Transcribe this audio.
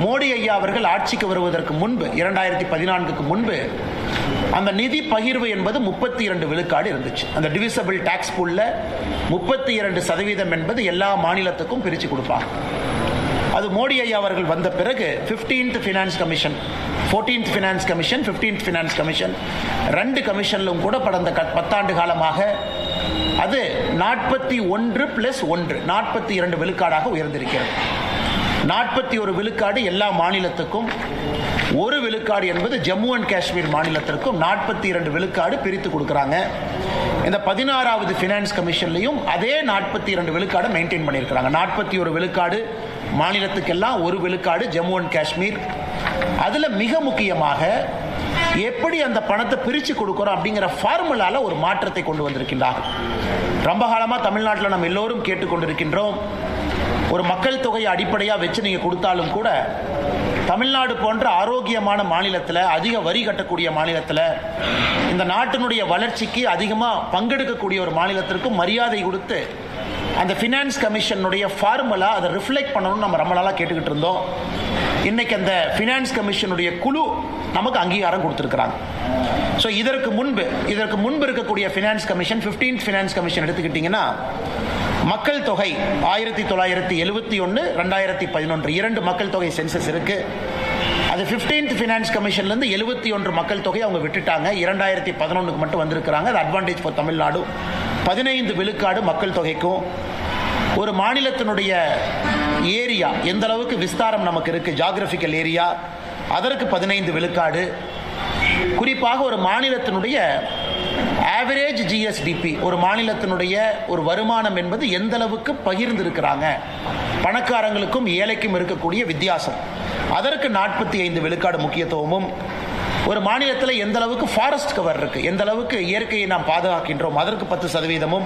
மோடி ஐயா அவர்கள் ஆட்சிக்கு வருவதற்கு முன்பு 2014க்கு முன்பு அந்த நிதி பகிர்வு என்பது 32 விழுக்காடு இருந்துச்சு. அந்த டிவிசபிள் டாக்ஸ் பூல்ல 32% என்பது எல்லா மாநிலத்துக்கும் பிரித்து கொடுப்பாங்க. அது மோடி ஐயா அவர்கள் வந்த பிறகு 15th finance commission, 14th finance commission, 15th finance commission, 2 கமிஷனிலும் கூட கடந்த 10 ஆண்டு காலமாக அது 41+1 42 விழுக்காடாக உயர்ந்திருக்கிறது. 41 விழுக்காடு எல்லா மாநிலத்துக்கும், 1 விழுக்காடு என்பது ஜம்மு அண்ட் காஷ்மீர் மாநிலத்திற்கும் 42 விழுக்காடு பிரித்து கொடுக்குறாங்க. இந்த 16வது ஃபினான்ஸ் கமிஷன்லையும் அதே 42 விழுக்காடு மெயின்டைன் பண்ணியிருக்கிறாங்க. 41 விழுக்காடு மாநிலத்துக்கெல்லாம், 1 விழுக்காடு ஜம்மு அண்ட் காஷ்மீர். அதில் மிக முக்கியமாக எப்படி அந்த பணத்தை பிரித்து கொடுக்குறோம் அப்படிங்கிற ஃபார்முலால ஒரு மாற்றத்தை கொண்டு வந்திருக்கின்றார்கள். ரொம்ப காலமாக தமிழ்நாட்டில் நம்ம எல்லோரும் கேட்டுக்கொண்டிருக்கின்றோம், ஒரு மக்கள் தொகையை அடிப்படையாக வச்சு நீங்கள் கொடுத்தாலும் கூட தமிழ்நாடு போன்ற ஆரோக்கியமான மாநிலத்தில், அதிக வரி கட்டக்கூடிய மாநிலத்தில், இந்த நாட்டினுடைய வளர்ச்சிக்கு அதிகமாக பங்கெடுக்கக்கூடிய ஒரு மாநிலத்திற்கும் மரியாதை கொடுத்து அந்த ஃபினான்ஸ் கமிஷனுடைய ஃபார்முலா அதை ரிஃப்ளெக்ட் பண்ணணும்னு நம்ம ரொம்ப நாளாக கேட்டுக்கிட்டு இருந்தோம். இன்னைக்கு அந்த ஃபினான்ஸ் கமிஷனுடைய குழு நமக்கு அங்கீகாரம் கொடுத்துருக்குறாங்க. ஸோ இதற்கு முன்பு இருக்கக்கூடிய finance commission, 15th finance commission எடுத்துக்கிட்டிங்கன்னா, மக்கள் தொகை 1971, 2011 2 மக்கள் தொகை சென்சஸ் இருக்கு. அது 15th ஃபினான்ஸ் கமிஷன்லேருந்து 71 மக்கள் தொகை அவங்க விட்டுட்டாங்க. 2011க்கு மட்டும் வந்திருக்கிறாங்க. அது அட்வான்டேஜ் ஃபார் தமிழ்நாடு. 15 விழுக்காடு மக்கள் தொகைக்கும், ஒரு மாநிலத்தினுடைய ஏரியா எந்த அளவுக்கு விஸ்தாரம் நமக்கு இருக்கு, ஜாகிரபிக்கல் ஏரியா, அதற்கு 15 விழுக்காடு. குறிப்பாக ஒரு மாநிலத்தினுடைய ஆவரேஜ் ஜிஎஸ்டிபி, ஒரு மாநிலத்தினுடைய ஒரு வருமானம் என்பது எந்த அளவுக்கு பகிர்ந்து இருக்கிறாங்க, பணக்காரங்களுக்கும் ஏழைக்கும் இருக்கக்கூடிய வித்தியாசம், அதற்கு 45 விழுக்காடு முக்கியத்துவமும், ஒரு மாநிலத்தில் எந்த அளவுக்கு ஃபாரஸ்ட் கவர் இருக்கு, எந்த அளவுக்கு இயற்கையை நாம் பாதுகாக்கின்றோம், அதற்கு 10%,